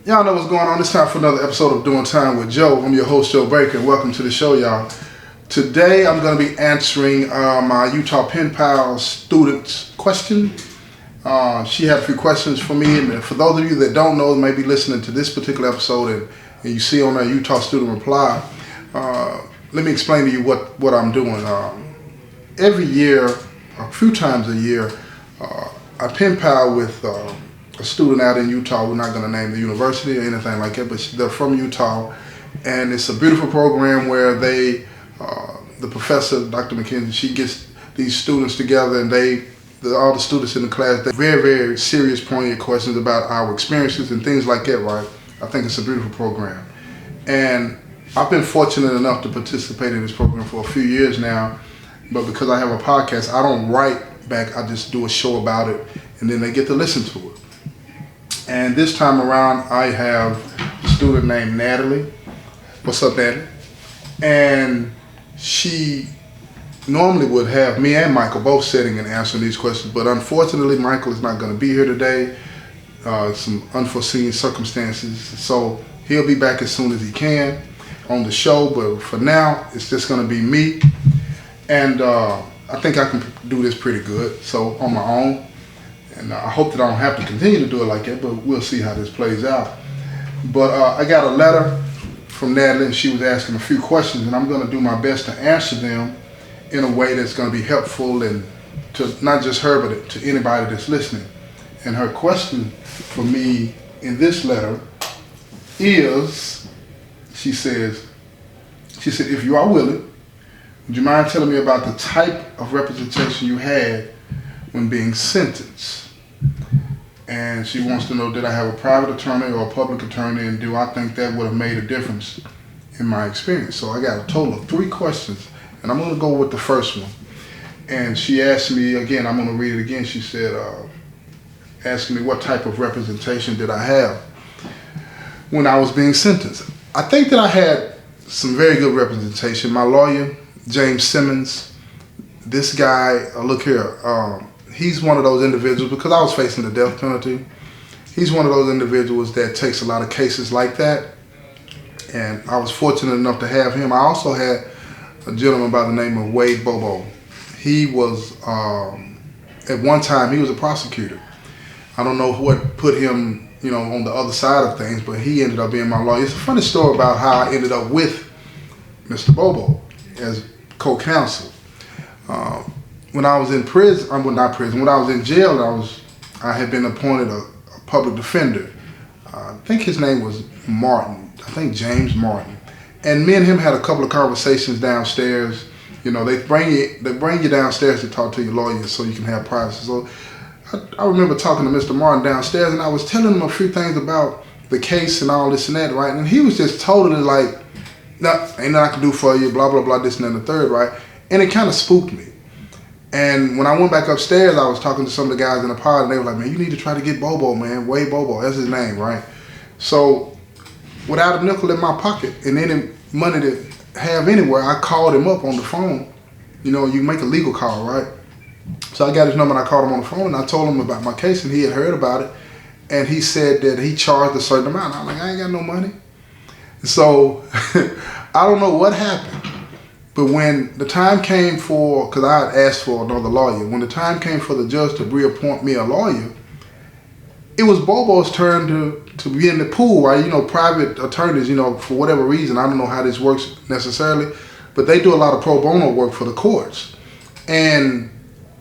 Y'all know what's going on. It's time for another episode of Doing Time with Joe. I'm your host, Joe Baker, and welcome to the show, y'all. Today, I'm going to be answering my Utah Pen Pal student's question. She had a few questions for me, and for those of you that don't know, maybe listening to this particular episode, and you see on our Utah Student Reply, let me explain to you what I'm doing. Every year, a few times a year, I pen pal with a student out in Utah. We're not going to name the university or anything like that, but they're from Utah, and it's a beautiful program where the professor, Dr. McKenzie, she gets these students together, and all the students in the class, they very, very serious, poignant questions about our experiences and things like that, right? I think it's a beautiful program. And I've been fortunate enough to participate in this program for a few years now, but because I have a podcast, I don't write back, I just do a show about it, and then they get to listen to it. And this time around, I have a student named Natalie. What's up, Natalie? And she normally would have me and Michael both sitting and answering these questions, but unfortunately, Michael is not going to be here today. Some unforeseen circumstances. So he'll be back as soon as he can on the show, but for now, it's just going to be me. And I think I can do this pretty good, so on my own. And I hope that I don't have to continue to do it like that, but we'll see how this plays out. But I got a letter from Natalie, and she was asking a few questions, and I'm going to do my best to answer them in a way that's going to be helpful, and to not just her, but to anybody that's listening. And her question for me in this letter is, she said, if you are willing, would you mind telling me about the type of representation you had when being sentenced? And she wants to know, did I have a private attorney or a public attorney, and do I think that would have made a difference in my experience? So I got a total of 3 questions, and I'm going to go with the first one. And she asked me, again, I'm going to read it again. She said, asking me what type of representation did I have when I was being sentenced. I think that I had some very good representation. My lawyer, James Simmons, this guy, look here, he's one of those individuals, because I was facing the death penalty, he's one of those individuals that takes a lot of cases like that, and I was fortunate enough to have him. I also had a gentleman by the name of Wade Bobo. He was, at one time, he was a prosecutor. I don't know what put him, on the other side of things, but he ended up being my lawyer. It's a funny story about how I ended up with Mr. Bobo as co-counsel. When I was in prison, when I was in jail, I had been appointed a public defender. I think his name was Martin. I think James Martin. And me and him had a couple of conversations downstairs. They bring you downstairs to talk to your lawyer so you can have privacy. So I remember talking to Mr. Martin downstairs, and I was telling him a few things about the case and all this and that, right? And he was just totally like, no, ain't nothing I can do for you, blah, blah, blah, this and then the third, right? And it kind of spooked me. And when I went back upstairs, I was talking to some of the guys in the pod, and they were like, man, you need to try to get Bobo, man. Wade Bobo, that's his name, right? So without a nickel in my pocket and any money to have anywhere, I called him up on the phone. You make a legal call, right? So I got his number, and I called him on the phone, and I told him about my case, and he had heard about it. And he said that he charged a certain amount. I'm like, I ain't got no money. So I don't know what happened. But when the time came because I had asked for another lawyer, when the time came for the judge to reappoint me a lawyer, it was Bobo's turn to be in the pool, right? Private attorneys, for whatever reason, I don't know how this works necessarily, but they do a lot of pro bono work for the courts. And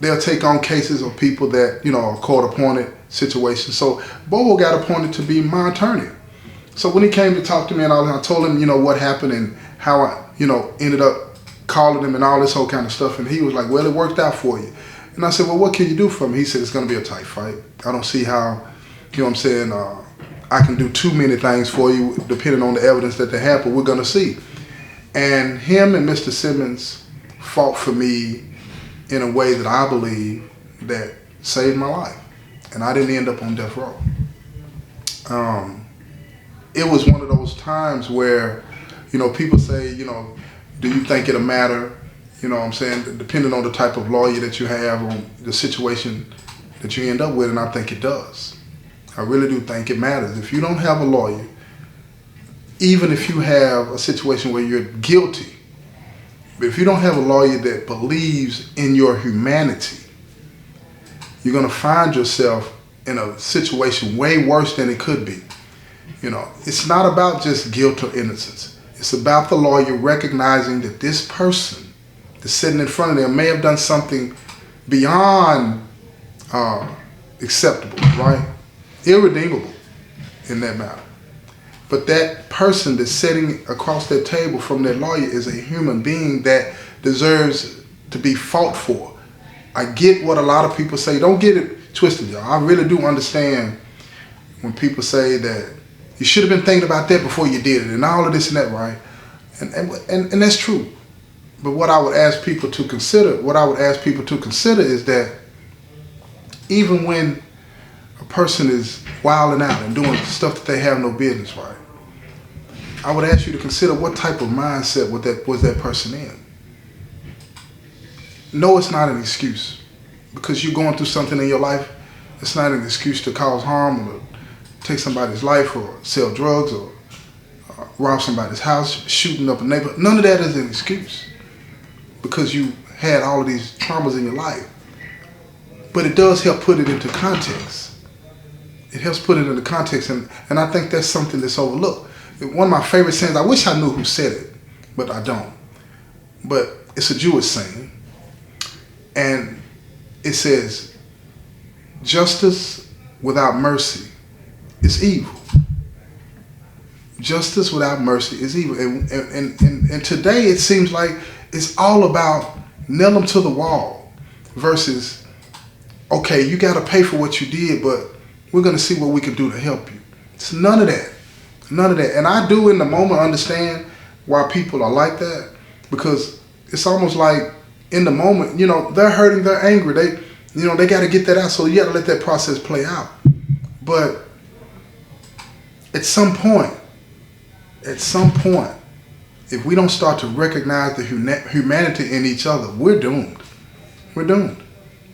they'll take on cases of people that, are court-appointed situations. So Bobo got appointed to be my attorney. So when he came to talk to me and all that, I told him, what happened and how I, ended up calling him and all this whole kind of stuff. And he was like, well, it worked out for you. And I said, well, what can you do for me? He said, it's going to be a tight fight. I don't see how, I can do too many things for you depending on the evidence that they have, but we're going to see. And him and Mr. Simmons fought for me in a way that I believe that saved my life. And I didn't end up on death row. It was one of those times where, people say, do you think it'll matter? Depending on the type of lawyer that you have, on the situation that you end up with, and I think it does. I really do think it matters. If you don't have a lawyer, even if you have a situation where you're guilty, but if you don't have a lawyer that believes in your humanity, you're going to find yourself in a situation way worse than it could be. It's not about just guilt or innocence. It's about the lawyer recognizing that this person that's sitting in front of them may have done something beyond acceptable, right? Irredeemable in that matter. But that person that's sitting across that table from that lawyer is a human being that deserves to be fought for. I get what a lot of people say. Don't get it twisted, y'all. I really do understand when people say that you should have been thinking about that before you did it and all of this and that, right? And that's true. But what I would ask people to consider is that even when a person is wilding out and doing stuff that they have no business, right? I would ask you to consider what type of mindset was that person in. No, it's not an excuse. Because you're going through something in your life, it's not an excuse to cause harm or take somebody's life or sell drugs or rob somebody's house, shooting up a neighborhood. None of that is an excuse because you had all of these traumas in your life. But it does help put it into context. It helps put it into context, and I think that's something that's overlooked. One of my favorite sayings, I wish I knew who said it, but I don't. But it's a Jewish saying, and it says, justice without mercy is evil. Justice without mercy is evil. And today it seems like it's all about nail them to the wall versus, okay, you got to pay for what you did, but we're going to see what we can do to help you. It's none of that. None of that. And I do in the moment understand why people are like that, because it's almost like in the moment, they're hurting, they're angry. They got to get that out. So you got to let that process play out. But at some point, if we don't start to recognize the humanity in each other, we're doomed. We're doomed.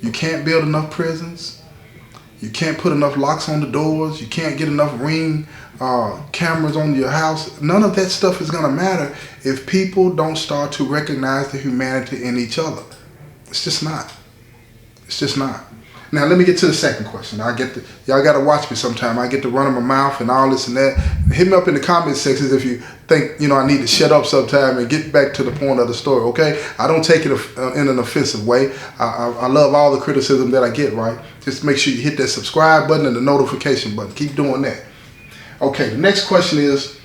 You can't build enough prisons. You can't put enough locks on the doors. You can't get enough Ring cameras on your house. None of that stuff is going to matter if people don't start to recognize the humanity in each other. It's just not. It's just not. Now, let me get to the second question. Y'all got to watch me sometime. I get to run my mouth and all this and that. Hit me up in the comment sections if you think, I need to shut up sometime and get back to the point of the story, okay? I don't take it in an offensive way. I love all the criticism that I get, right? Just make sure you hit that subscribe button and the notification button. Keep doing that. Okay, the next question is,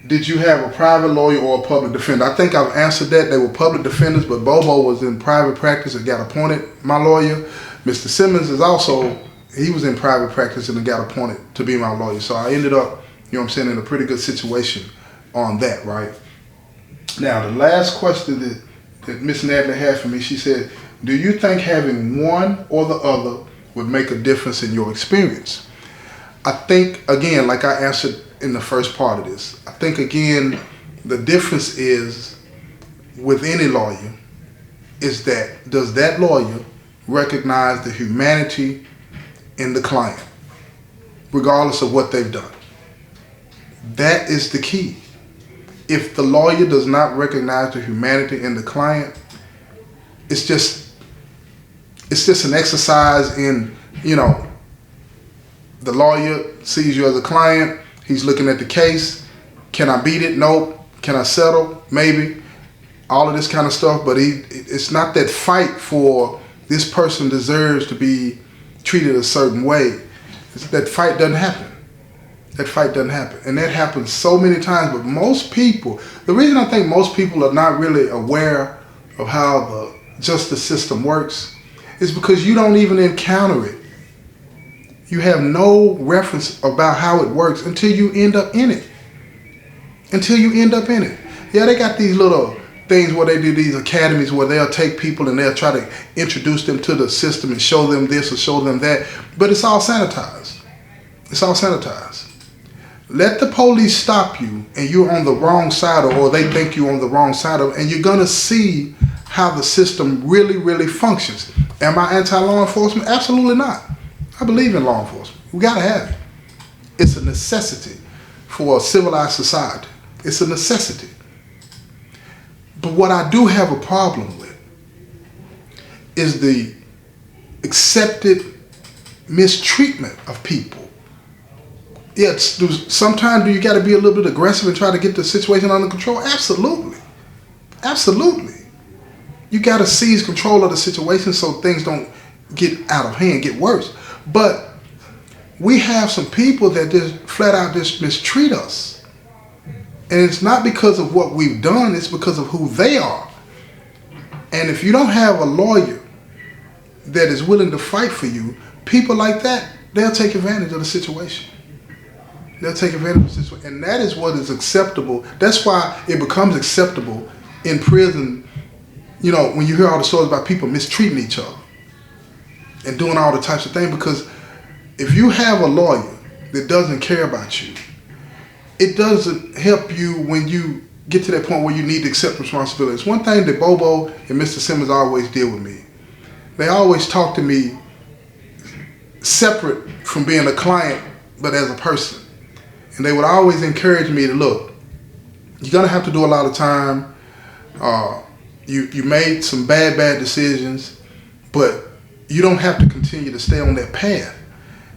did you have a private lawyer or a public defender? I think I've answered that. They were public defenders, but Bobo was in private practice and got appointed my lawyer. Mr. Simmons he was in private practice and got appointed to be my lawyer. So I ended up, in a pretty good situation on that, right? Now, the last question that Miss Nadler had for me, she said, do you think having one or the other would make a difference in your experience? I think, again, like I answered in the first part of this, I think, again, the difference is with any lawyer is that does that lawyer recognize the humanity in the client, regardless of what they've done? That is the key. If the lawyer does not recognize the humanity in the client, it's just an exercise in, the lawyer sees you as a client. He's looking at the case. Can I beat it? Nope. Can I settle? Maybe. All of this kind of stuff. But it's not that fight for this person deserves to be treated a certain way. That fight doesn't happen. That fight doesn't happen. And that happens so many times. But most people, the reason I think most people are not really aware of how the justice system works is because you don't even encounter it. You have no reference about how it works until you end up in it. Yeah, they got these little things where they do these academies where they'll take people and they'll try to introduce them to the system and show them this or show them that. But it's all sanitized. It's all sanitized. Let the police stop you and you're on the wrong side or they think you're on the wrong side of it, and you're going to see how the system really, really functions. Am I anti-law enforcement? Absolutely not. I believe in law enforcement. We gotta have it. It's a necessity for a civilized society. It's a necessity. But what I do have a problem with is the accepted mistreatment of people. Yeah, sometimes do you got to be a little bit aggressive and try to get the situation under control? Absolutely. Absolutely. You got to seize control of the situation so things don't get out of hand, get worse. But we have some people that just flat out just mistreat us. And it's not because of what we've done, it's because of who they are. And if you don't have a lawyer that is willing to fight for you, people like that, they'll take advantage of the situation. They'll take advantage of the situation. And that is what is acceptable. That's why it becomes acceptable in prison, you know, when you hear all the stories about people mistreating each other and doing all the types of things. Because if you have a lawyer that doesn't care about you, it doesn't help you when you get to that point where you need to accept responsibility. It's one thing that Bobo and Mr. Simmons always did with me. They always talked to me separate from being a client, but as a person. And they would always encourage me to, look, you're gonna have to do a lot of time. You made some bad decisions, but you don't have to continue to stay on that path.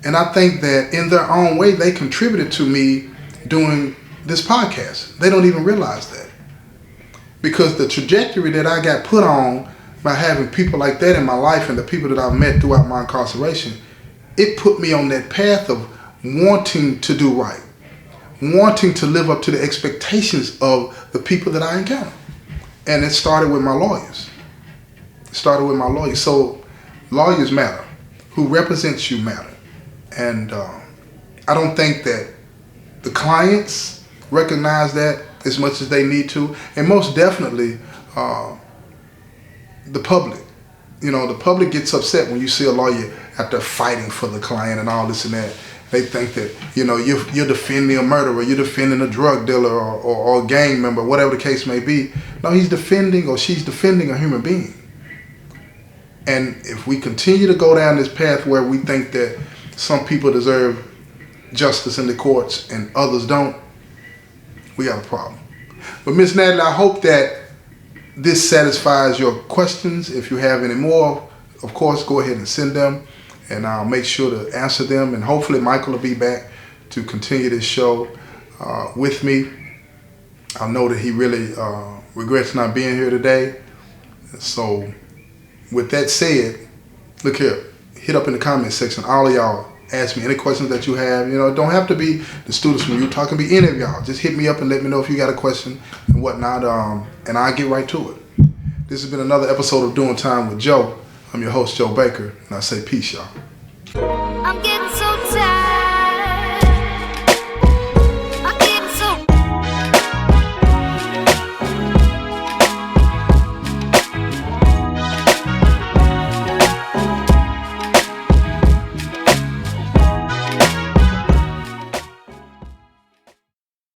And I think that in their own way, they contributed to me doing this podcast. They don't even realize that. Because the trajectory that I got put on by having people like that in my life and the people that I've met throughout my incarceration, it put me on that path of wanting to do right, wanting to live up to the expectations of the people that I encounter. And it started with my lawyers. So lawyers matter. Who represents you matter. And I don't think that the clients recognize that as much as they need to. And most definitely, the public. You know, the public gets upset when you see a lawyer out there fighting for the client and all this and that. They think that, you know, you're defending a murderer, you're defending a drug dealer or a gang member, whatever the case may be. No, he's defending or she's defending a human being. And if we continue to go down this path where we think that some people deserve justice in the courts and others don't, we got a problem. But Miss Natalie, I hope that this satisfies your questions. If you have any more, of course, go ahead and send them, and I'll make sure to answer them. And hopefully Michael will be back to continue this show with me. I know that he really regrets not being here today. So with that said, look here, hit up in the comment section, all of y'all. Ask me any questions that you have. You know, it don't have to be the students from Utah. It can be any of y'all. Just hit me up and let me know if you got a question and whatnot, and I'll get right to it. This has been another episode of Doing Time with Joe. I'm your host, Joe Baker, and I say peace, y'all. I'm getting so